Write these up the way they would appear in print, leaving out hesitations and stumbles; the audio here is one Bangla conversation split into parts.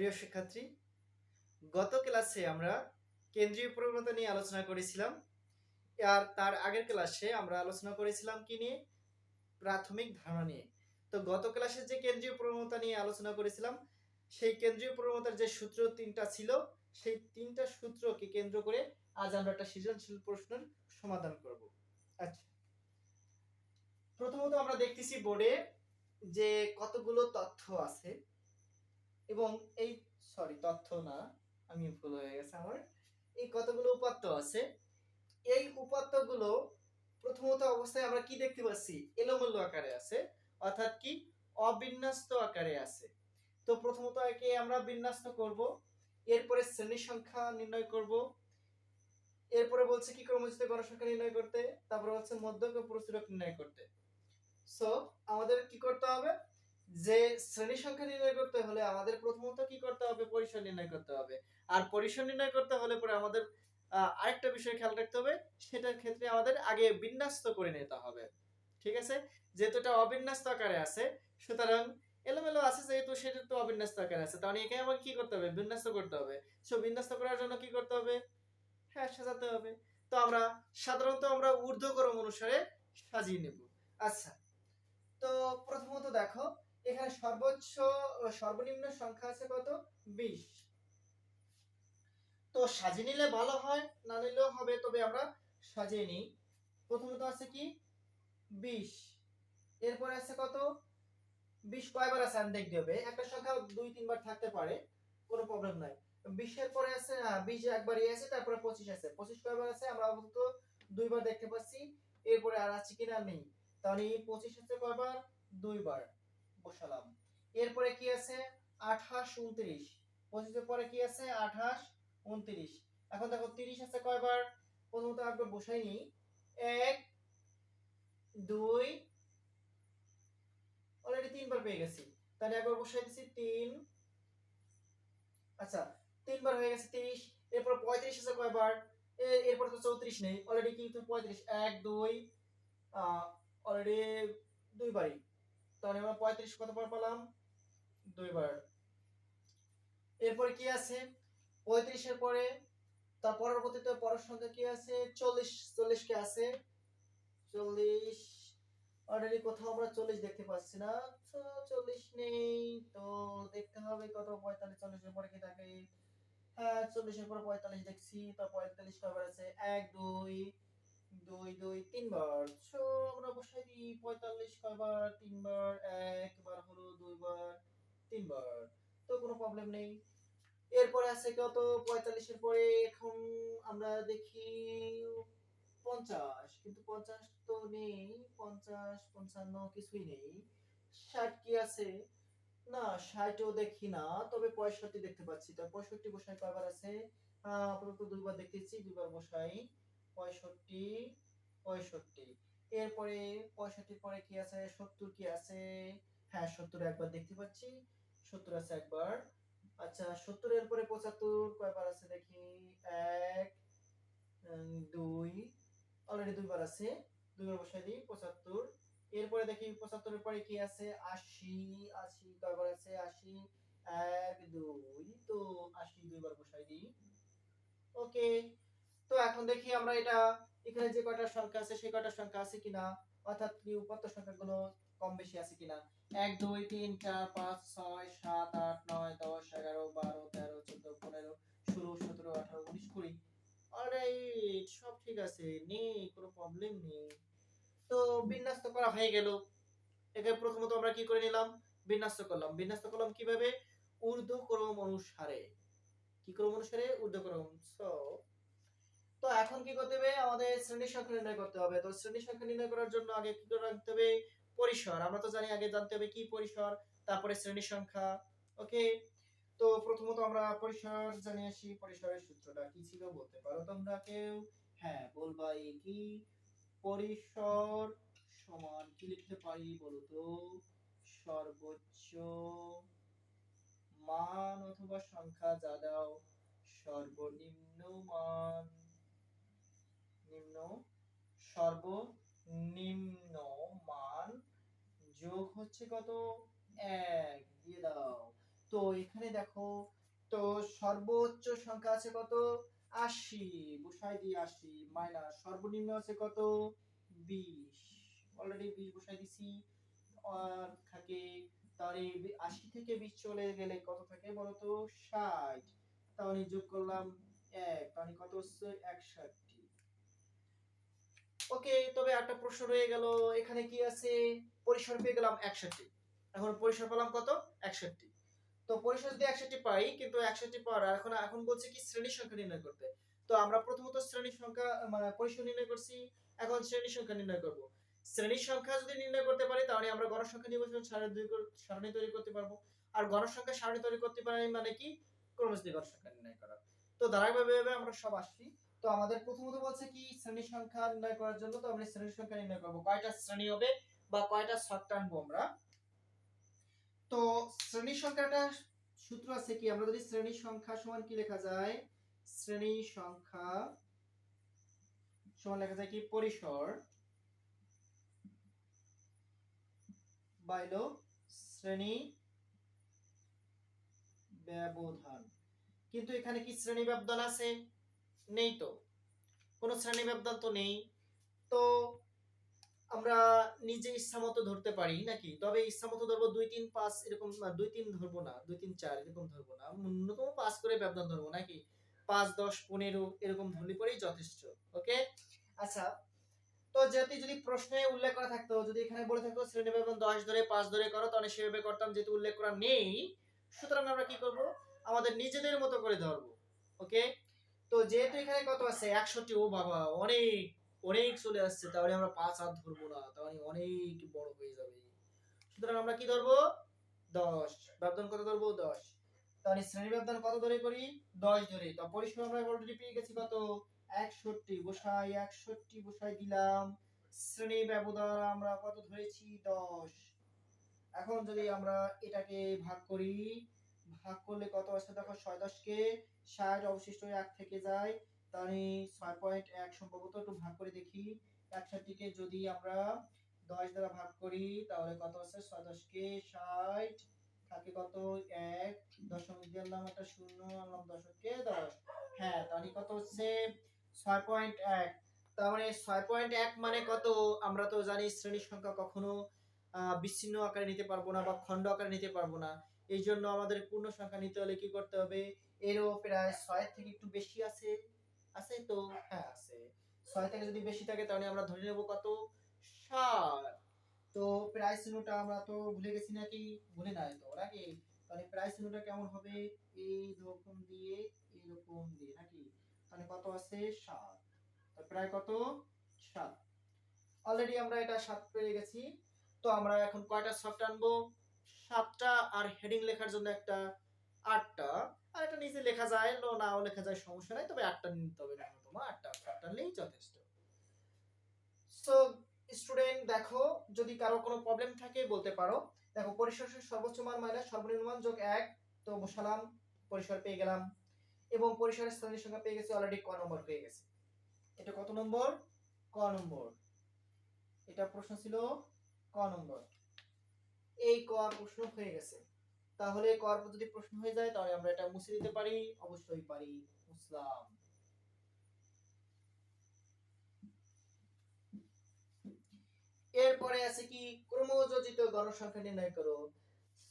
প্রিয় শিক্ষার্থী, গত ক্লাসে আমরা কেন্দ্রীয় প্রবণতা নিয়ে আলোচনা করেছিলাম। আর তার আগের ক্লাসে আমরা আলোচনা করেছিলাম কি নিয়ে? প্রাথমিক ধারণা নিয়ে। তো গত ক্লাসে যে কেন্দ্রীয় প্রবণতা নিয়ে আলোচনা করেছিলাম, সেই কেন্দ্রীয় প্রবণতার যে সূত্র তিনটা ছিল, সেই তিনটা সূত্রকে কেন্দ্র করে আজ আমরা একটা সৃজনশীল প্রশ্নের সমাধান করব। আচ্ছা, প্রথমত আমরা দেখতেছি বোর্ডে যে কতগুলো তথ্য আছে এবং এই তথ্য না, আমি ভুল হয়ে গেছে আমার। এই কতগুলো উপাত্ত আছে, এই উপাত্তগুলো প্রথমত অবস্থায় আমরা কি দেখতে পাচ্ছি? এলোমেলো আকারে আছে, অর্থাৎ কি অবিন্যস্ত আকারে আছে। তো প্রথমত একে আমরা বিন্যস্ত করব, এরপরে শ্রেণী সংখ্যা নির্ণয় করব, এরপরে বলছে কি ক্রমজিত গণসংখ্যা নির্ণয় করতে, তারপরে হচ্ছে মধ্যক ও প্রচুরক নির্ণয় করতে। সো আমাদের কি করতে হবে? যে শ্রেণী সংখ্যা নির্ণয় করতে হলে আমাদের প্রথমত কি করতে হবে? পরিসর নির্ণয় করতে হবে। আর পরিসর নির্ণয় করতে হলে পরে আমাদের আরেকটা বিষয় খেয়াল রাখতে হবে, সেটার ক্ষেত্রে আমাদের আগে বিন্যস্ত করে নিতে হবে। ঠিক আছে? যেহেতু এটা অবিন্যস্ত আকারে আছে, সুতরাং এলোমেলো আছে যেহেতু, সেটা তো অবিন্যস্ত আকারে আছে, তাহলে একে আমাকে কি করতে হবে? বিন্যস্ত করতে হবে। সো বিন্যস্ত করার জন্য কি করতে হবে? হ্যাঁ, সাজাতে হবে। তো আমরা সাধারণত ঊর্ধ্বক্রম অনুসারে সাজিয়ে নেব। আচ্ছা, তো প্রথমত দেখো, এখানে সর্বনিম্ন সংখ্যা আছে কত? 20। তো সাজিয়ে নিলে ভালো হয়, না নিলেও হবে, তবে আমরা সাজিয়ে নিই। প্রথমত আছে কি 20, এরপরে আছে কত? 20 কয়বার আছে আমি দেখতে হবে। একটা সংখ্যা 2-3 বার থাকতে পারে, কোনো প্রবলেম নাই। 20 এর পরে আছে 20 একবারই আছে, তারপরে 25 আছে। 25 কয়বার আছে? আমরা অন্তত 2 বার দেখতে পাচ্ছি। এরপরে আর আছে কিনা নেই, তাহলে এই 25 আছে কয়বার? 2 বার বসালাম। এরপরে কি আছে? 28 29। 25 এর পরে কি আছে? 28 29। এখন দেখো 30 আছে কয়বার? প্রথমত একবার বসাই নিই। 1 2, অলরেডি 3 বার পেয়ে গেছি, তাহলে একবার বসাই দিছি 3। আচ্ছা, 3 বার হয়ে গেছে 30। এরপর 35 আছে কয়বার? এরপর তো 34 নেই, অলরেডি কিন্তু 35 1 2 অলরেডি 2 বারই, তাহলে আমরা 35 কতবার পেলাম? 2 বার। এরপরে কি আছে? 35 এর পরে তার পরবর্তীতে পরের সংখ্যা কি আছে? 40। 40 কে আছে 40, অলরেডি কোথাও আমরা 40 দেখতে পাচ্ছি না, তো 40 নেই। তো দেখতে হবে কত? 45। 40 এর পরে কি থাকে? হ্যাঁ, 40 এর পরে 45 দেখছি, তো 45 কয়বার আছে? 1 2 2 2 3 বার। সো আমরা বসাই দিই 45 কয়বার? 3 বার। একবার হলো, 2 বার, 3 বার। তো কোনো প্রবলেম নেই। এরপরে আছে কত? 45 এর পরে এখন আমরা দেখি 50, কিন্তু 50 তো নেই। 50 55 কিছুই নেই। 60 কি আছে? না, 60 ও দেখি না, তবে 65 দেখতে পাচ্ছি। তো 65 বসাই কয়বার আছে? আপাতত 2 বার দেখতেছি, 2 বার বসাই। 65 65। এরপরে 65 পরে কি আছে? 70 কি আছে? হ্যাঁ, 70 একবার দেখতে পাচ্ছি, 70 আছে একবার। আচ্ছা, 70 এর পরে 75 কয়বার আছে দেখি? 1 2, অলরেডি 2 বার আছে, 2 বার বসাই দিই 75। এরপরে দেখি 75 এর পরে কি আছে? 80। 80 কয়বার আছে? 80 1 2, তো 80 2 বার বসাই দিই। ওকে, তো এখন দেখি আমরা এটা এখানে যে কয়টা সংখ্যা আছে সেই কয়টা সংখ্যা আছে কিনা, অর্থাৎ কি উপাত্ত সংখ্যাগুলো কম বেশি আছে কিনা। 1 2 3 4 5 6 7 8 9 10 11 12 13 14 15 16 17 18 19 20। অলরাইট, সব ঠিক আছে, নেই কোনো প্রবলেম নেই। তো বিন্যস্ত করা হয়ে গেল। একে প্রথমত আমরা কি করে নিলাম? বিন্যস্ত করলাম। বিন্যস্ত করলাম কিভাবে? ঊর্ধ্বক্রম অনুসারে। কি ক্রম অনুসারে? ঊর্ধ্বক্রম। সো তো এখন কি করতে হবে? আমাদের শ্রেণী সংখ্যা নির্ণয় করতে হবে। তো শ্রেণী সংখ্যা নির্ণয় করার জন্য আগে কি করে রাখতে হবে? পরিসর। আমরা তো জানি, আগে জানতে হবে কি পরিসর, তারপরে শ্রেণী সংখ্যা। ওকে, তো প্রথমত আমরা পরিসর জানি আসি। পরিসরের সূত্রটা কি ছিল বলতে পারো তোমরা কেউ? হ্যাঁ, বলবা কি? পরিসর সমান কি লিখতে পারি বলো তো? সর্বোচ্চ মান অথবা সংখ্যা যা দাও, সর্বনিম্ন মান, নিম্ন সর্বনিম্ন মান যোগ হচ্ছে কত? 1 দিয়ে দাও। তো এখানে দেখো, তো সর্বোচ্চ সংখ্যা আছে কত, 80, বসাই দিই 80, মাইনাস সর্বনিম্ন আছে কত, 20, অলরেডি 20 বসাই দিছি। আর থাকে, তাহলে 80 থেকে 20 চলে গেলে কত থাকে বলতো, 60, তাহলে যোগ করলাম 1, তাহলে কত হচ্ছে 61। ওকে, তবে একটা প্রশ্ন রয়ে গেল, এখানে কি আছে, পরিসর পেয়ে গেলাম 61, এখন পরিসর পেলাম কত, 61। তো পরিসর যদি 61 পাই, কিন্তু 61 পাওয়ার এখন এখন বলছে কি শ্রেণী সংখ্যা নির্ণয় করতে। তো আমরা প্রথমত শ্রেণী সংখ্যা মানে পরিসর নির্ণয় করছি, এখন শ্রেণী সংখ্যা নির্ণয় করব। শ্রেণী সংখ্যা যদি নির্ণয় করতে পারি, তাহলে আমরা গণসংখ্যা নির্বাচন সারণী তৈরি করতে পারবো। আর গণসংখ্যা সারণী তৈরি করতে পারি মানে কি, ক্রমবর্তী গণসংখ্যা নির্ণয় করা। তো ধারাবাহিকভাবে আমরা সব আসছি। তো আমাদের প্রথমত বলছে কি শ্রেণী সংখ্যা নির্ণয় করার জন্য, তো আমরা শ্রেণী সংখ্যা নির্ণয় করব, কয়টা শ্রেণী হবে বা কয়টা ছক টানবো আমরা। তো শ্রেণী সংখ্যাটা সূত্র আছে কি, আমরা যদি শ্রেণী সংখ্যা সমান কি লেখা যায়, শ্রেণী সংখ্যা সমান লেখা যায় কি, পরিসর বাইলো শ্রেণী ব্যবধান। কিন্তু এখানে কি শ্রেণী ব্যবধান আছে, নেই তো, কোনো শ্রেণী ব্যবধান তো নেই। তো আমরা নিজে ইচ্ছা মতো ধরতে পারি নাকি, তবে ইচ্ছা মতো ধরবো 2 3 5 এরকম, 2 3 ধরবো না, 2 3 4 এরকম ধরবো না, ন্যূনতম 5 করে ব্যবধান ধরবো নাকি, 5 10 15 এরকম ধরলে পরেই যথেষ্ট। ওকে, আচ্ছা, তো যদি প্রশ্নে উল্লেখ করা থাকতো, যদি এখানে বলে থাকতো শ্রেণী ব্যবধান 10 ধরে 5 ধরে করো, তাহলে সেভাবে করতাম, যেহেতু উল্লেখ করা নেই, সুতরাং আমরা কি করব, আমাদের নিজেদের মতো করে ধরবো। ওকে, তো যেহেতু এখানে কত আছে 61, ও বাবা অনেক অনেক চলে আসছে, তাহলে আমরা 5 আর ধরবো না, তাহলে অনেক বড় হয়ে যাবে। সুতরাং আমরা কি ধরবো, 10, ব্যবধান কত ধরবো, 10। তাহলে শ্রেণী ব্যবধান কত ধরে করি, 10 ধরে। তো পরিসর আমরা অলরেডি পেয়ে গেছি কত, 61, বসাই 61 বসাই দিলাম, শ্রেণী ব্যবধান আমরা কত ধরেছি, 10। এখন যদি আমরা এটাকে ভাগ করি, ভাগ করলে কত আসে দেখো, 6 10 কে 60, অবশিষ্ট 1 থেকে যায়, তাহলে 6.1 সম্ভবত, একটু ভাগ করে দেখি, 61 কে যদি আমরা 10 দ্বারা ভাগ করি, তাহলে কত আছে, 6 10 কে 60, থাকে কত 1, দশমিক দিলাম একটা শূন্য, আনলাম দশকে 10, হ্যাঁ, তাহলে কত হচ্ছে 6.1। তার মানে 6.1 মানে কত, আমরা তো জানি শ্রেণী সংখ্যা কখনো বিচ্ছিন্ন আকারে নিতে পারবো না বা খণ্ড আকারে নিতে পারবো না। এই জন্য আমাদের পূর্ণ সংখ্যা নিতে হলে কি করতে হবে, এরও প্রায় 6 থেকে একটু বেশি আছে, আছে তো, হ্যাঁ আছে, 6 থেকে যদি বেশি থাকে তাহলে আমরা ধরে নেব কত, 7। তো প্রায় চিহ্নটা আমরা তো ভুলে গেছি নাকি, ভুলে নাই তো নাকি, তাহলে প্রায় চিহ্নটা কেমন হবে, এই রকম দিয়ে এরকম দিয়ে নাকি, তাহলে কত আছে 7, তো প্রায় কত 7, অলরেডি আমরা এটা 7 পেয়ে গেছি। তো আমরা এখন কয়টা ছক টানবো, 7টা, আর হেডিং লেখার জন্য একটা 8টা, আর এটা নিচে লেখা যায় নাও লেখা যায়, সমস্যা নাই, তবে 8টা নিতে হবে, ন্যূনতম 8টা ছক টানলেই যথেষ্ট। সো স্টুডেন্ট দেখো, যদি কারো কোনো প্রবলেম থাকে বলতে পারো। দেখো, পরিসরের সর্বোচ্চ মান মাইনাস সর্বনিম্ন মান যোগ 1, তো বসালাম, পরিসর পেয়ে গেলাম, এবং পরিসরের শ্রেণীর সংখ্যা পেয়ে গেছি, অলরেডি ক নম্বর পেয়ে গেছি। এটা কত নম্বর, ক নম্বর, এটা প্রশ্ন ছিল ক নম্বর, এই ক প্রশ্ন হয়ে গেছে। তাহলে ক যদি প্রশ্ন হয়ে যায়, তাহলে আমরা এটা মুছে দিতে পারি, অবশ্যই পারি, মুছলাম। এরপরে আছে কি, ক্রমযোজিত গণসংখ্যা নির্ণয় করো।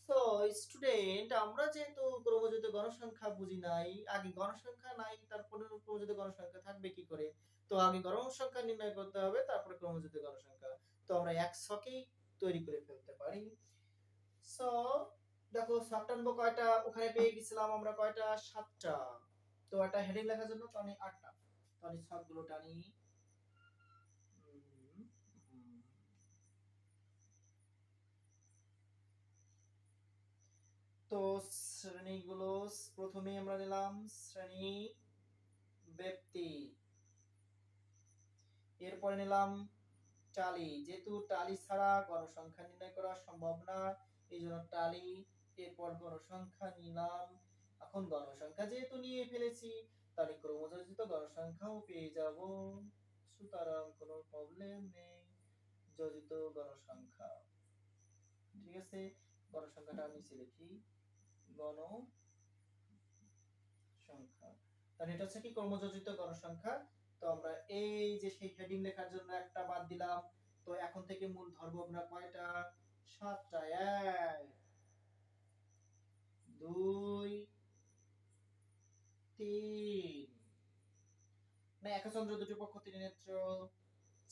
সো স্টুডেন্ট, আমরা যেহেতু ক্রমযোজিত গণসংখ্যা বুঝি নাই, আগে গণসংখ্যা নাই, তারপরে ক্রমযোজিত গণসংখ্যা থাকবে কি করে, তো আগে গণসংখ্যা নির্ণয় করতে হবে, তারপরে ক্রমযোজিত গণসংখ্যা। তো আমরা এক ছকেই তৈরি করে ফেলতে পারি। সো দেখো, ছক টানবো কয়টা, ওখানে পেয়ে গেছিলাম আমরা কয়টা, 7টা। তো একটা হেডিং লেখার জন্য তো আমি 8টা, তাহলে ছকগুলো টানি। তো শ্রেণীগুলো প্রথমে আমরা নিলাম শ্রেণী ব্যক্তি, এরপরে নিলাম টালি, যেহেতু টালি ছাড়া গণসংখ্যা নির্ণয় করা সম্ভব না, এই জন্য টালি, এরপর গণসংখ্যা নিলাম। এখন গণসংখ্যা যেহেতু নিয়ে ফেলেছি, তাহলে ক্রমযোজিত গণসংখ্যাও পেয়ে যাব, সুতরাং কোনো প্রবলেম নেই, যোজিত গণসংখ্যা। ঠিক আছে, গণসংখ্যাটা নিচে লিখি, গণ সংখ্যা, তাহলে এটা হচ্ছে কি ক্রমযোজিত গণসংখ্যা। তো আমরা এই যে সেই হেডিং লেখার জন্য একটা বাদ দিলাম। তো এখন থেকে মূল ধরবো আমরা কয়টা? 7টা। 1 2 3, না একচন্দ্র দুটি পক্ষ তিন নেত্র,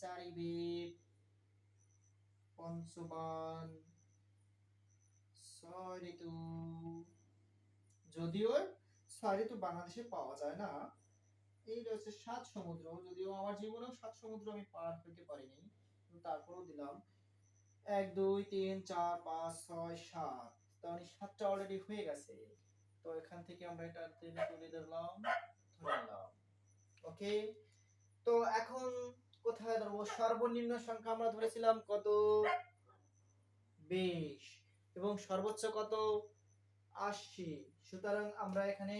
চারিবেদ, পঞ্চবান, 6 ঋতু। যদিও 6 ঋতু বাংলাদেশে পাওয়া যায় না। এই রয়েছে 7 সমুদ্র, যদিও আমার জীবনেও 7 সমুদ্র আমি পার হইতে পারিনি, কিন্তু তারপরেও দিলাম 1 2 3 4 5 6 7, তাহলে 7টা অলরেডি হয়ে গেছে। তো এখান থেকে আমরা এটা টেনে তুলে ধরলাম, ধরলাম। ওকে, তো এখন কোথায় ধরবো? সর্বনিম্ন সংখ্যা আমরা ধরেছিলাম কত? 20, এবং সর্বোচ্চ কত? 80। সুতরাং আমরা এখানে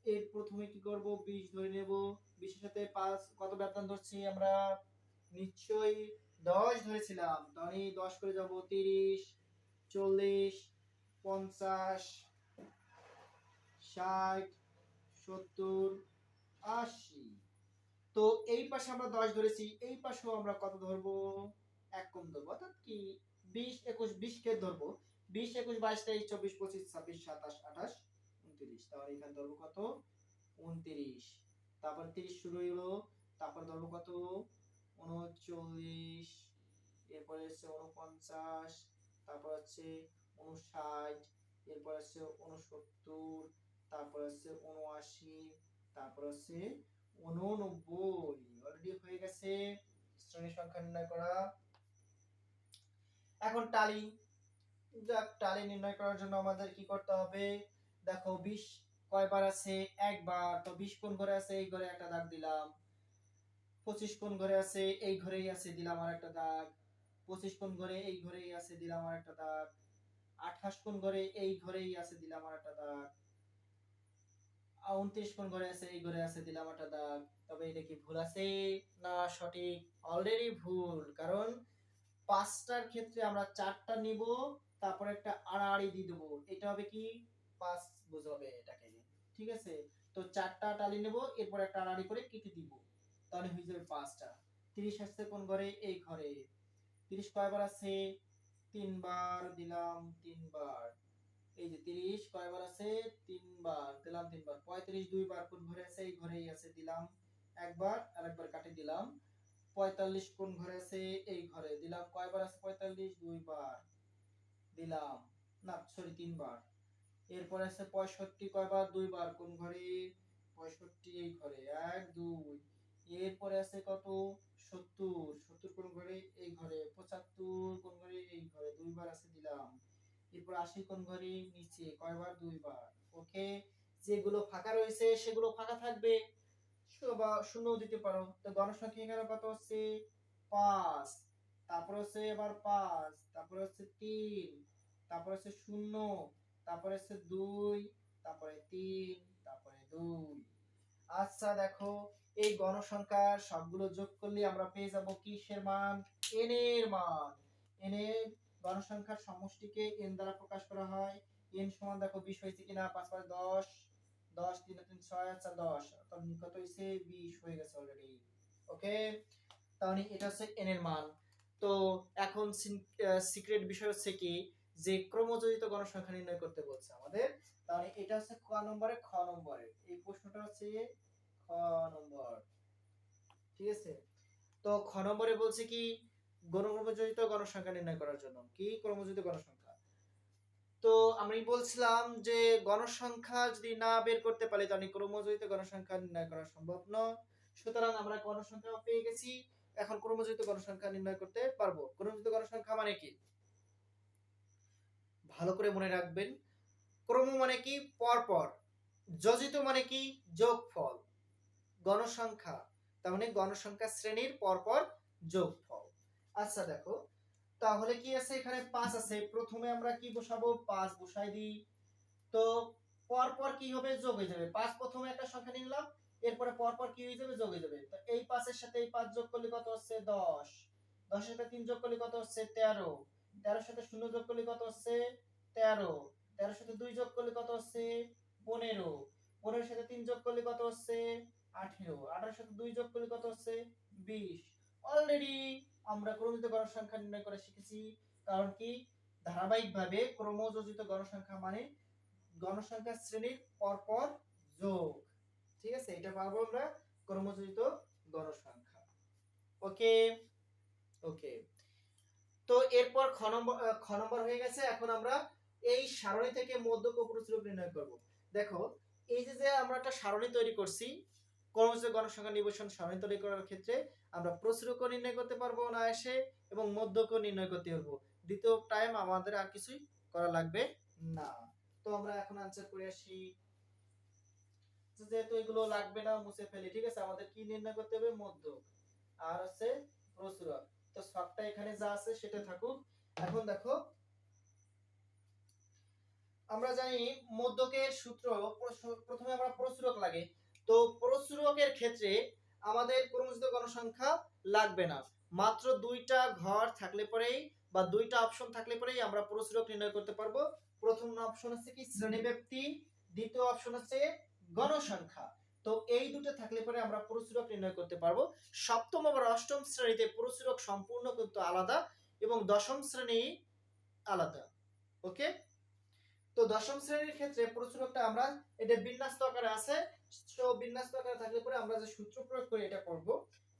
এর প্রথমে কি করব? 20 ধরে নেব। 20 এর সাথে 5 কত ব্যবধান ধরছি আমরা? নিশ্চয়ই 10 ধরেছিলাম। তাহলে 10 করে যাব 30, 40, 50, 60, 70, 80। তো এই পাশে আমরা 10 ধরেছি, এই পাশেও আমরা কত ধরবো? 1 কম ধরবো, অর্থাৎ কি 20 21 20 কে ধরবো। 20 21 22 23 24 25 26 27 28 29, তাহলে এখানে ধরবো কত? 29। তারপর 30 শুরু হলো, তারপর ধরবো কত? 39, এরপরে হচ্ছে 49, তারপর হচ্ছে 59, এরপর হচ্ছে 69, তারপর হচ্ছে 79, তারপর হচ্ছে 89। অলরেডি হয়ে গেছে শ্রেণী সংখ্যা নির্ণয় করা। এখন টালি, যাক টালি নির্ণয় করার জন্য আমাদের কি করতে হবে? দেখো 20 কয়বার আছে? একবার। তো 20 কোন ঘরে আছে? এই ঘরে একটা দাগ দিলাম। 25 কোন ঘরে আছে? এই ঘরেই আছে, দিলাম আর একটা দাগ। 25 কোন ঘরে? এই ঘরেই আছে, দিলাম আর একটা দাগ। 28 কোন ঘরে? এই ঘরেই আছে, দিলাম আর একটা দাগ। 29 কোন ঘরে আছে? এই ঘরে আছে, দিলাম একটা দাগ। তবে এটা কি ভুল আছে না সঠিক? অলরেডি ভুল, কারণ 5টার ক্ষেত্রে আমরা 4টা নিব, তারপর একটা আড়াআড়ি দিয়ে দেবো, এটা হবে কি 5 বোঝাবে এটাকে। ঠিক আছে, তো 4টা টালি নেব, এরপর একটা আড়াআড়ি করে কেটে দিব, তাহলে হয়ে যাবে 5টা। 30 আসছে কোন ঘরে? এই ঘরে। 30 কয়বার আছে? 3 বার, দিলাম 3 বার। এই যে 30 কয়বার আছে? 3 বার, দিলাম 3 বার। 35 2 বার কোন ঘরে আছে? এই ঘরেই আছে, দিলাম একবার, আরেকবার কাটে দিলাম। 45 কোন ঘরে আছে? এই ঘরে, দিলাম কয়বার আছে 45? 2 বার, দিলাম না সরি 3 বার। এরপর আছে 65 কয়বার? 2 বার, কোন ঘরে? 65 এই ঘরে, 1 2। এরপরে আছে কত? 70, 70 কোন ঘরে? এই ঘরে। 75 কোন ঘরে? এই ঘরে, 2 বার আছে, দিলাম। এরপর 80 কোন ঘরে? নিচে, কয়বার? 2 বার। ওকে, যেগুলো ফাঁকা রয়েছে সেগুলো ফাঁকা থাকবে, বা শূন্য দিতে পারো। তো গণসংখ্যা এখানে কত হচ্ছে? 5, তারপর হচ্ছে এবার 5, তারপর হচ্ছে 3, তারপর হচ্ছে 0, তারপর হচ্ছে 2, তারপরে 3, তারপরে 2। আচ্ছা দেখো, এই গণসংখ্যার সবগুলো যোগ করলে আমরা পেয়ে যাব কিসের মান? n এর মান। n এর গণসংখ্যার সমষ্টিকে n দ্বারা প্রকাশ করা হয়। n সমান দেখো 20 হয়েছে কিনা? 5 5 10, 10 3 3 6, আচ্ছা 10, তাহলে কত হয়েছে? 20 হয়ে গেছে অলরেডি। ওকে, তাহলে এটা হচ্ছে n এর মান। তো এখন সিক্রেট বিষয় হচ্ছে কি, যে ক্রমযোজিত গণসংখ্যা নির্ণয় করতে বলছে আমাদের। তাহলে এটা হচ্ছে ক নম্বরে, খ নম্বরে এই প্রশ্নটা হচ্ছে খ নম্বর। ঠিক আছে, তো খ নম্বরে বলছে কি, ক্রমযোজিত গণসংখ্যা নির্ণয় করার জন্য। কি ক্রমযোজিত গণসংখ্যা? তো আমি বলছিলাম যে গণসংখ্যা যদি না বের করতে পারি তাহলে ক্রমযোজিত গণসংখ্যা নির্ণয় করা সম্ভব নয়। সুতরাং আমরা গণসংখ্যা পেয়ে গেছি, এখন ক্রমযোজিত গণসংখ্যা নির্ণয় করতে পারবো। ক্রমযোজিত গণসংখ্যা মানে কি ভালো করে মনে রাখবেন। ক্রম মানে কি? পরপর। যোজিত মানে কি? যোগফল। গণসংখ্যা তার মানে গণসংখ্যা শ্রেণীর পরপর যোগফল। আচ্ছা দেখো, তাহলে কি আছে? এখানে 5 আছে, প্রথমে আমরা কি বসাবো? 5 বসাই দিই। তো পরপর কি হবে? যোগ হয়ে যাবে। 5 প্রথমে একটা সংখ্যা নিলাম, এরপরে পরপর কি হয়ে যাবে? যোগ হয়ে যাবে। তো এই 5 এর সাথে এই 5 যোগ করলে কত হচ্ছে? 10, 10 এর সাথে 3 যোগ করলে কত হচ্ছে? 13, 13 এর সাথে 0 যোগ করলে কত হচ্ছে? 13, 13 সাথে 2 যোগ করলে কত হচ্ছে 15, 15 সাথে 3 যোগ করলে কত হচ্ছে 18, 18 সাথে 2 যোগ করলে কত হচ্ছে 20। অলরেডি আমরা ক্রমযোজিত গণসংখ্যা নির্ণয় করে শিখেছি। কারণ কি, ধারাবাহিকভাবে ক্রমযোজিত গণসংখ্যা মানে গণসংখ্যা শ্রেণীর পরপর যোগ। ঠিক আছে, এটা পাবো আমরা ক্রমযোজিত গণসংখ্যা। ওকে ওকে, তো এরপর খ নম্বর হয়ে গেছে। এখন আমরা এই সারণী থেকে মধ্যক ও প্রচুরক নির্ণয় করব। দেখো, এই যে আমরা একটা সারণী তৈরি করছি, ক্রমযোজিত গণসংখ্যা নির্বাচন সারণী তৈরি করার ক্ষেত্রে আমরা প্রচুরক নির্ণয় করতে পারবো না এসে, এবং মধ্যক নির্ণয় করতে পারবো। দ্বিতীয় টাইম আমাদের আর কিছুই করা লাগবে না। তো আমরা এখন আনসার করে আসি। যেহেতু এগুলো লাগবে না, মুছে ফেলি। ঠিক আছে, আমাদের কি নির্ণয় করতে হবে? মধ্যক আর হচ্ছে প্রচুরক। তো সবটা এখানে যা আছে সেটা থাকুক। এখন দেখো, আমরা জানি মধ্যকের সূত্র, প্রথমে আমরা প্রচুরক লাগে। তো প্রচুরকের ক্ষেত্রে আমাদের ক্রমযোজিত গণসংখ্যা লাগবে না, মাত্র দুইটা ঘর থাকলে পরেই বা দুইটা অপশন থাকলে পরেই আমরা প্রচুরক নির্ণয় করতে পারবো। প্রথম অপশন হচ্ছে কি শ্রেণীব্যাপ্তি, দ্বিতীয় অপশন হচ্ছে গণসংখ্যা। তো এই দুটো থাকলে পরে আমরা প্রচুরক নির্ণয় করতে পারবো। সপ্তম আবার অষ্টম শ্রেণীতে প্রচুরক সম্পূর্ণ কিন্তু আলাদা, এবং দশম শ্রেণী আলাদা। ওকে, তো দশম শ্রেণীর ক্ষেত্রে প্রচুরকটা আমরা, এটা বিন্যস্ত আকারে আছে। তো বিন্যস্ত আকারে থাকলে পরে আমরা যে সূত্র প্রয়োগ করে এটা করব।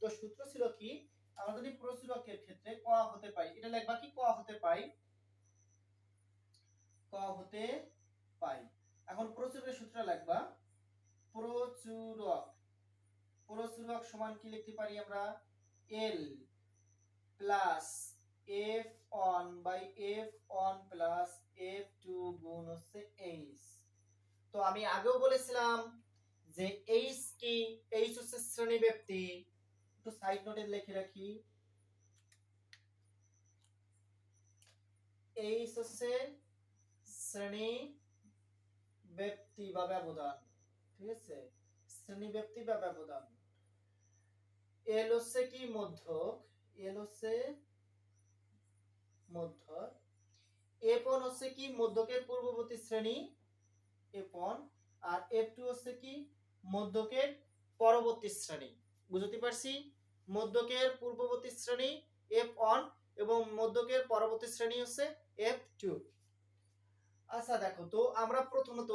তো সূত্র ছিল কি, আমরা যদি প্রচুরকের ক্ষেত্রে ক হতে পাই, এটা লিখবা কি ক হতে পাই, ক হতে পাই। এখন প্রচুরকের সূত্র লিখবা, প্রচুরক, প্রচুরক সমান কি লিখতে পারি আমরা, L plus F1 by F1 plus F2 গুণ হচ্ছে H। তো আমি আগেও বলেছিলাম যে H কি, H হচ্ছে শ্রেণীব্যাপ্তি। একটু সাইড নোটে লিখে রাখি, H হচ্ছে শ্রেণীব্যাপ্তি বা ব্যবধান। ঠিক আছে, শ্রেণীব্যাপ্তি বা ব্যবধান। L হচ্ছে কি মধ্যক, L হচ্ছে মধ্যক। F1 হচ্ছে কি মধ্যকের পূর্ববর্তী শ্রেণী F1, আর F2 হচ্ছে কি মধ্যকের পরবর্তী শ্রেণী। বুঝতে পারছি, মধ্যকের পূর্ববর্তী শ্রেণী F1 এবং মধ্যকের পরবর্তী শ্রেণী হচ্ছে F2। আচ্ছা দেখো, তো আমরা প্রথমত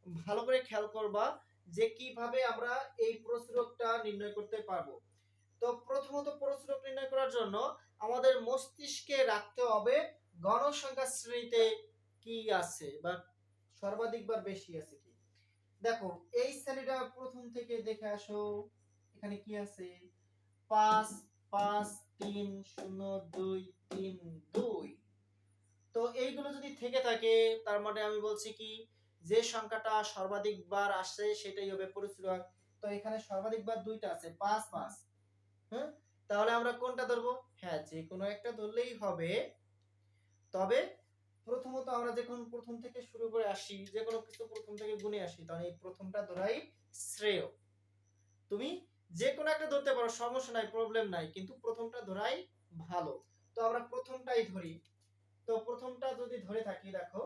ভালো করে খেয়াল করবা যে কিভাবে আমরা এই প্রচুরকটা নির্ণয় করতে পারবো। তো প্রথমত প্রচুরক নির্ণয় করার জন্য আমাদের মস্তিষ্কে রাখতে হবে গণসংখ্যা শ্রেণীতে কি আছে বা সর্বাধিক বার বেশি আছে কি। দেখো, এই শ্রেণীটা প্রথম থেকে দেখে আসো, এখানে কি আছে 5 5 3 0 2 3 2। তো এইগুলো যদি থেকে থাকে, তার মানে আমি বলছি কি, যে সংখ্যাটা সর্বাধিক বার আসছে সেটাই হবে প্রচুরক। তো এখানে সর্বাধিক বার দুইটা আছে, 5 5। হ্যাঁ, তাহলে আমরা কোনটা ধরবো? হ্যাঁ, যে কোনো একটা ধরলেই হবে। তবে প্রথমত আমরা যখন প্রথম থেকে শুরু করে আসি, যে কোনো কিছু প্রথম থেকে গুণে আসি, তাহলে এই প্রথমটা ধরাই শ্রেয়। তুমি যে কোনো একটা ধরতে পারো, সমস্যা নাই, প্রবলেম নাই, কিন্তু প্রথমটা ধরাই ভালো। তো আমরা প্রথমটাই ধরি। তো প্রথমটা যদি ধরে থাকি, দেখো,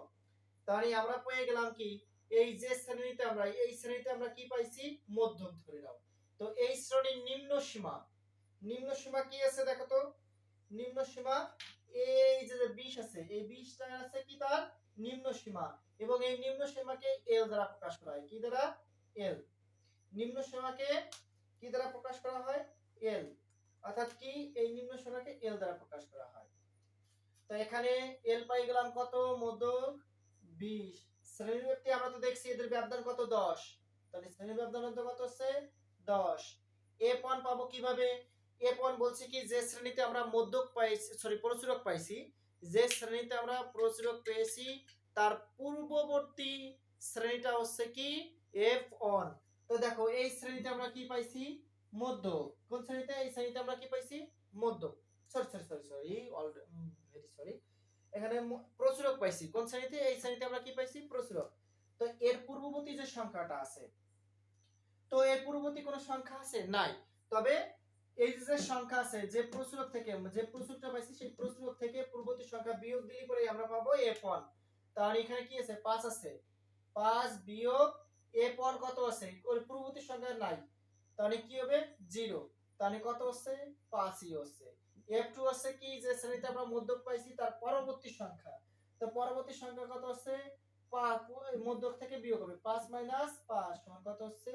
তাহলে আমরা পেয়ে গেলাম কি, এই যে শ্রেণীতে আমরা, এই শ্রেণীতে আমরা কি পাইছি? মধ্যক ধরে নাও। তো এই শ্রেণীর নিম্ন সীমা, নিম্ন সীমা কি আছে দেখো তো, নিম্ন সীমা এই যে 20 আছে, এই 20টা আছে কি তার নিম্ন সীমা, এবং এই নিম্ন সীমাকে L দ্বারা প্রকাশ করা হয়। কি দ্বারা? L। নিম্ন সীমাকে কি দ্বারা প্রকাশ করা হয়? L। অর্থাৎ কি, এই নিম্ন সীমাকে L দ্বারা প্রকাশ করা হয়। তো এখানে L পাই গেলাম কত? মধ্যক 20। শ্রেণীব্যাপ্তি আমরা তো দেখছি এদের ব্যবধান কত? 10। তাহলে শ্রেণী ব্যবধান কত হচ্ছে? 10। F1 পাবো কিভাবে? F1 বলছি কি, যে শ্রেণীতে আমরা মধ্যক পাইছি, সরি প্রচুরক পাইছি, যে শ্রেণীতে আমরা প্রচুরক পেয়েছি তার পূর্ববর্তী শ্রেণীটা হচ্ছে কি F1। তো দেখো, এই শ্রেণীতে আমরা কি পাইছি? মধ্যক। কোন শ্রেণীতে? এই শ্রেণীতে আমরা কি পাইছি? মধ্যক। Sorry sorry sorry sorry very sorry, এখানে প্রচুরক পাইছি। কোন শ্রেণীতে? এই শ্রেণীতে আমরা কি পাইছি? প্রচুরক। তো এর পূর্ববর্তী যে সংখ্যাটা আছে, তো এর পূর্ববর্তী কোনো সংখ্যা আছে? নাই। তবে এই যে সংখ্যা আছে, যে প্রচুরক থেকে, যে প্রচুরটা পাইছি, সেই প্রচুরক থেকে পূর্ববর্তী সংখ্যা বিয়োগ দিলে পরে আমরা পাবো F1। তাহলে এখানে কি আছে 5 আছে, 5 বিয়োগ f1 কত আছে ওর পূর্ববর্তী সংখ্যা নাই, তাহলে কি হবে 0, তাহলে কত হচ্ছে 5ই হচ্ছে। f2 আছে কি যে শ্রেণীতে আমরা মধ্যক পাইছি তার পরবর্তী সংখ্যা, তো পরবর্তী সংখ্যা কত হচ্ছে 5, মধ্যক থেকে বিয়োগ হবে 5 - 5 সমান কত হচ্ছে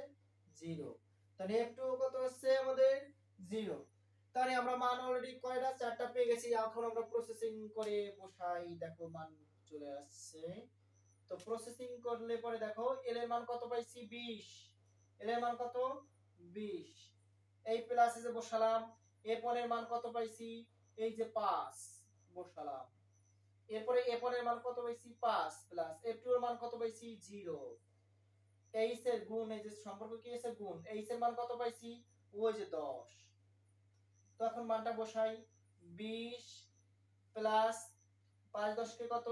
0, তাহলে f2 কত হচ্ছে আমাদের 0। তাহলে আমরা মান অলরেডি কয়টা 4টা পেয়ে গেছি, এখন আমরা প্রসেসিং করে বসাই, দেখো মান চলে আসছে। তো প্রসেসিং করলে পরে দেখো এল এর মান কত পাইছি 20, এল এর মান কত 20, এই প্লাসে যে বসালাম, f1 এর মান কত পাইছি এই যে 5 বসালাম, এরপরে f1 এর মান কত পাইছি 5 প্লাস f2 এর মান কত পাইছি 0, h এর গুণ, এই যে সম্পর্ক কি আছে গুণ, h এর মান কত পাইছি ওই যে 10, তো এখন মানটা বসাই 20 প্লাস 5 10 কে কত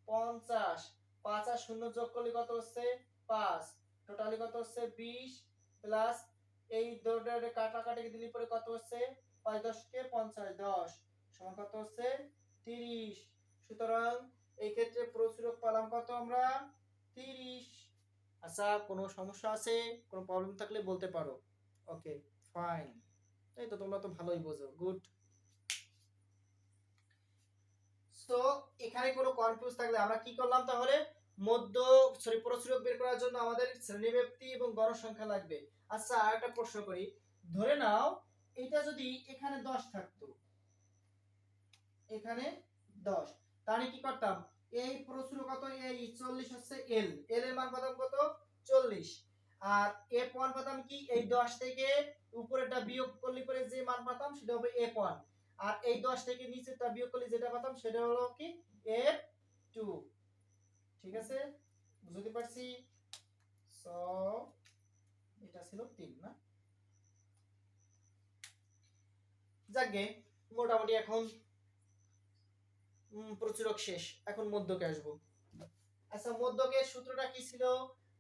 50, 5 আর 0 যোগ করলে কত হচ্ছে 5, টোটালি কত হচ্ছে 20 প্লাস এই দুটোরে কাটাকাটি দিলে পরে কত হচ্ছে 5 10 কে 50 10 সমান কত হচ্ছে 30। সুতরাং এই ক্ষেত্রে প্রচুরক পেলাম কত আমরা 30। আচ্ছা কোনো সমস্যা আছে, কোনো প্রবলেম থাকলে বলতে পারো। ওকে ফাইন, এই তো তোমরা তো ভালোই বোঝো, গুড। তো এখানে কোনো কনফিউজ থাকলে আমরা কি করলাম তাহলে প্রচুরক বের করার জন্য আমাদের শ্রেণীব্যাপ্তি এবং গণসংখ্যা লাগবে। আচ্ছা আরেকটা প্রশ্ন করি, ধরে নাও এটা যদি এখানে 10 থাকতো, এখানে 10, তাহলে কি করতাম এই প্রচুরক কত এই 40 হচ্ছে এল, এল এর মান পেতাম কত 40, আর f1 পেতাম কি এই 10 থেকে উপরেরটা বিয়োগ করলে পরে যে মান পেতাম সেটা হবে f1, আর এই 10 থেকে নিচেরটা বিয়োগ করলে যেটা পেতাম সেটা হলো কি f2। ঠিক আছে, বুঝতে পারছি। সো এটা ছিল 3 না, যাকগে মোটামুটি এখন প্রচুরক শেষ, এখন মধ্যকে আসবো। আচ্ছা মধ্যকের সূত্রটা কি ছিল,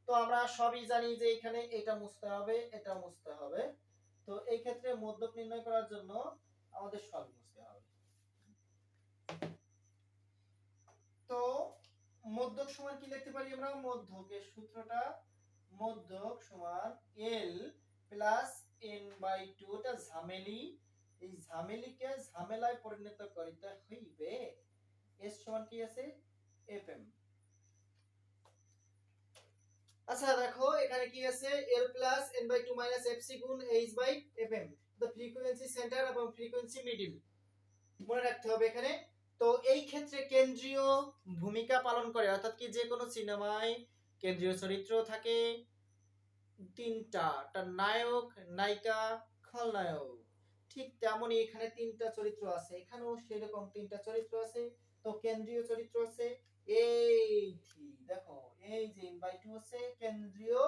তো আমরা সবই জানি যে এখানে এটা মুছতে হবে এটা মুছতে হবে, তো এই ক্ষেত্রে মধ্যক নির্ণয় করার জন্য আমাদের সবই মুছতে হবে। তো মধ্যক সমান কি লিখতে পারি আমরা, মধ্যকের সূত্রটা মধ্যক সমান l প্লাস n/2, এটা ঝামেলি, এই ঝামেলিকে ঝামেলায় পরিণত করিতে হইবে, s সমান কি আছে fm। আচ্ছা দেখো এখানে কি আছে l plus n/2 minus fc গুণ h/fm, দ্য ফ্রিকোয়েন্সি সেন্টার এবং ফ্রিকোয়েন্সি মিডল মনে রাখতে হবে এখানে। তো এই ক্ষেত্রে কেন্দ্রীয় ভূমিকা পালন করে, অর্থাৎ কি যে কোনো সিনেমায় কেন্দ্রীয় চরিত্র থাকে তিনটা, তার নায়ক নায়িকা খলনায়ক, ঠিক তেমনই এখানে তিনটা চরিত্র আছে, এখানেও সেরকম তিনটা চরিত্র আছে। তো কেন্দ্রীয় চরিত্র আছে এই দেখো এই যে n/2 হচ্ছে কেন্দ্রীয়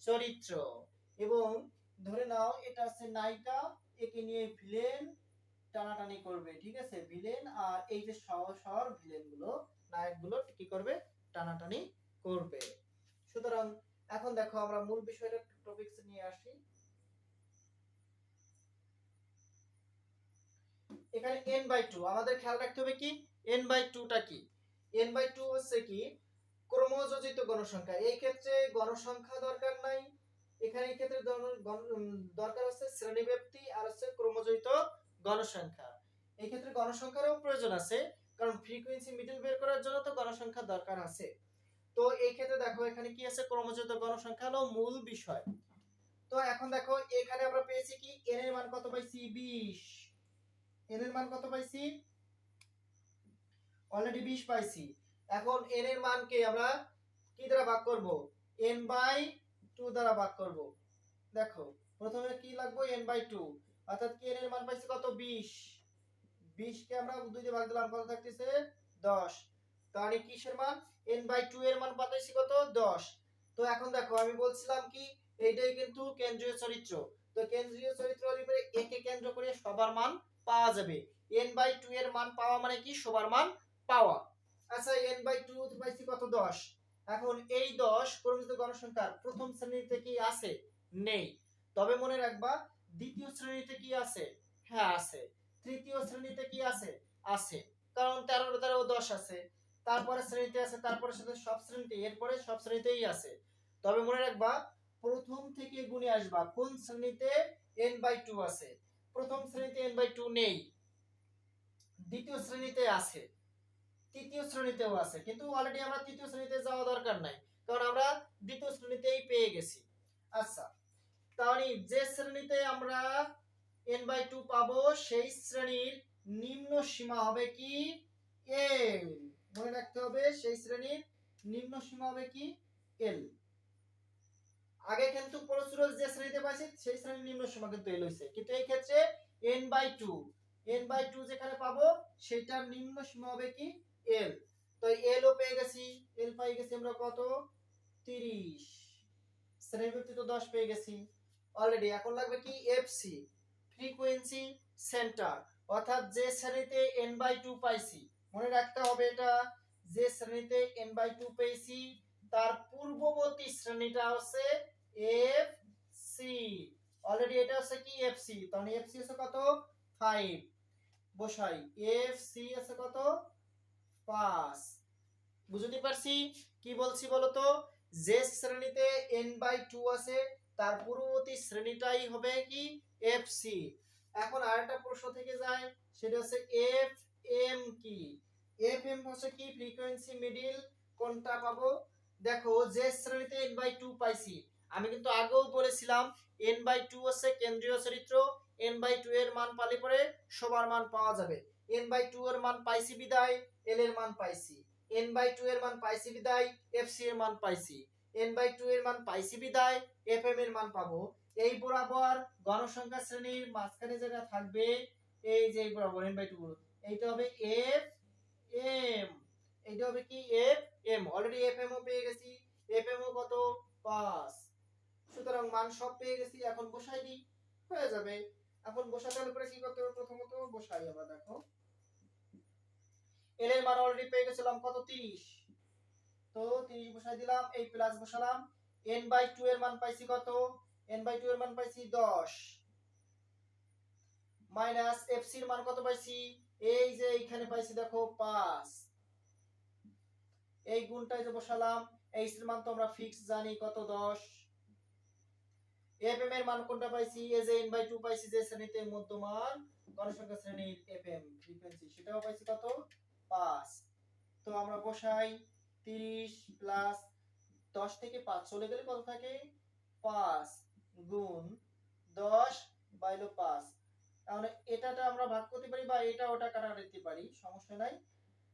চরিত্র, এবং ধরে নাও এটা হচ্ছে নায়িকা, একে নিয়ে ভিলেন টানাটানি করবে, ঠিক আছে ভিলেন, আর এই যে শহর ভিলেন গুলো নায়ক গুলো কি করবে টানাটানি করবে। সুতরাং এখন দেখো আমরা মূল বিষয়টা টপিকস নিয়ে আসি। এখানে n/2 আমাদের খেয়াল রাখতে হবে কি n/2 টা কি, n/2 হচ্ছে কি ক্রমযোজিত গণসংখ্যা, এই ক্ষেত্রে গণসংখ্যা দরকার নাই, এখানে এই ক্ষেত্রে দরকার হচ্ছে শ্রেণীব্যাপ্তি আর হচ্ছে ক্রমযোজিত গণসংখ্যা। এই ক্ষেত্রে গণসংখ্যারও প্রয়োজন আছে, কারণ ফ্রিকোয়েন্সি মিডল বের করার জন্য তো গণসংখ্যা দরকার আছে। তো এই ক্ষেত্রে দেখো এখানে কি আছে ক্রমযোজিত গণসংখ্যা হলো মূল বিষয়। তো এখন দেখো এখানে আমরা পেয়েছি কি n এর মান কত পাইছি 20, n এর মান কত পাইছি অলরেডি 20 পাইছি। এখন n এর মানকে আমরা কি দ্বারা ভাগ করব n/2 দ্বারা ভাগ করব। দেখো প্রথমে কি লাগবে n/2, অর্থাৎ কি n এর মান পাইছি কত 20, 20 কে আমরা 2 দিয়ে ভাগ দিলাম কত থাকতেছে 10, তাহলে কিসের মান n/2 এর মান পাইছি কত 10। তো এখন দেখো আমি বলছিলাম কি এইটাই কিন্তু কেন্দ্রীয় চরিত্র, তো কেন্দ্রীয় চরিত্র হলে পরে একে কেন্দ্র করে সবার মান পাওয়া যাবে, n/2 এর মান পাওয়া মানে কি সবার মান পাওয়া। আচ্ছা n/2 পাইছি কত 10, এখন এই 10 ক্রমযুক্ত গণসংখ্যার প্রথম শ্রেণীতে কি আছে নেই, তবে মনে রাখবা দ্বিতীয় শ্রেণীতে কি আছে হ্যাঁ আছে, তৃতীয় শ্রেণীতে কি আছে আছে, কারণ 13 13 10 আছে, তারপরে শ্রেণীতে আছে, তারপরে সাথে সব শ্রেণীতে, এরপরে সব শ্রেণীতেই আছে। তবে মনে রাখবা প্রথম থেকে গুণে আসবা কোন শ্রেণীতে n/2 আছে। প্রথম শ্রেণীতে n/2 নেই, দ্বিতীয় শ্রেণীতে আছে, তৃতীয় শ্রেণীতেও আছে, কিন্তু অলরেডি আমরা তৃতীয় শ্রেণীতে যাওয়া দরকার নাই, কারণ আমরা দ্বিতীয় শ্রেণীতেই পেয়ে গেছি। আচ্ছা, তাহলে যে শ্রেণীতে আমরা n/2 পাবো সেই শ্রেণীর নিম্ন সীমা হবে কি l। মনে রাখতে হবে সেই শ্রেণীর নিম্ন সীমা হবে কি l। আগে কিন্তু প্রচুর যে শ্রেণীতে পাইছি সেই শ্রেণীর নিম্ন সীমা কিন্তু l হইছে, কিন্তু এই ক্ষেত্রে n/2 যেখানে পাবো সেটার নিম্ন সীমা হবে কি l। তো l ও পেয়ে গেছি, l পাই গেছি আমরা কত 30, শ্রেণীবৃত্তি তো 10 পেয়ে গেছি অলরেডি। এখন লাগবে কি এফসি, ফ্রিকোয়েন্সি সেন্টার, অর্থাৎ যে শ্রেণীতে n/2 পাইছি, মনে রাখতে হবে এটা, যে শ্রেণীতে n/2 পেয়েছি তার পূর্ববর্তী শ্রেণীটা হচ্ছে এফসি। অলরেডি এটা হচ্ছে কি এফসি, তাহলে এফসি হচ্ছে কত 5, বসাই এফসি আছে কত 5। বুঝতে পারছি কি বলছি বলো তো, যে শ্রেণীতে n/2 আছে তার পূর্ববর্তী শ্রেণীটাই হবে কি এফসি। এখন আরেকটা প্রশ্ন থেকে যায়, সেটা হচ্ছে এফএম কি। এফএম হচ্ছে কি ফ্রিকোয়েন্সি মিডল, কোনটা পাবো দেখো, যে শ্রেণীতে n/2 পাইছি, আমি কিন্তু আগেও বলেছিলাম n/2 হচ্ছে কেন্দ্রীয় চরিত্র, n/2 এর মান পালে পরে সবার মান পাওয়া যাবে। n/2 এর মান পাইছি বিদায় l এর মান পাইছি, n/2 এর মান পাইছি বিদায় fc এর মান পাইছি, n/2 এর মান পাইছি বিদায় fm এর মান পাবো। এই বরাবর গণসংখ্যা শ্রেণীর মাঝখানে যেটা থাকবে, এই যে বরাবর n/2, এইটা হবে fm, এইটা হবে কি fm। অলরেডি fm ও পেয়ে গেছি, fm ও কত 5। সুতরাং মান সব পেয়ে গেছি, এখন বসাই দিই হয়ে যাবে। এখন বসাতে হলে পরে কি করতে হবে, প্রথমত বসাই আমরা। দেখো এল এর মান অলরেডি পেয়ে গেছিলাম কত 30, তো 30 বসাই দিলাম, এই প্লাস বসালাম। n/2 এর মান পাইছি কত, n/2 এর মান পাইছি 10, মাইনাস fc এর মান কত পাইছি, এই যে এইখানে পাইছি দেখো 5, এই গুণটাই যে বসালাম। এই এর মান তো আমরা ফিক্স জানি কত 10, fm এর মান কোনটা পাইছি, এই যে n/2 পাইছি যে শ্রেণীতে মধ্যমান গণসংখ্যা শ্রেণীর fm ফ্রিকোয়েন্সি, সেটাও পাইছি কত 5। তো আমরা বসাই 30 প্লাস 10 থেকে 5 চলে গেলে কত থাকে 5 গুণ 10 বাইলো 5। তাহলে এটাটা আমরা ভাগ করতে পারি বা এটা ওটা কাটাকাটি দিতে পারি, সমস্যা নাই।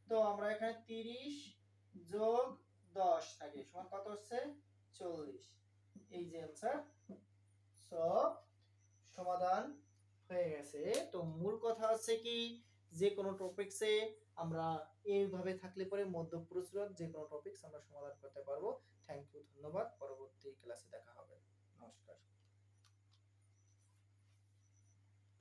তো আমরা এখানে 30 যোগ 10 থাকে সমান কত হচ্ছে 40, এই যে आंसर। সো সমাধান হয়ে গেছে। তো মূল কথা হচ্ছে কি, যে কোনো টপিকসে আমরা এইভাবে থাকলে পরে মধ্যপ্রচুরক যে কোনো টপিকস আমরা সমাধান করতে পারবো। থ্যাংক ইউ, ধন্যবাদ।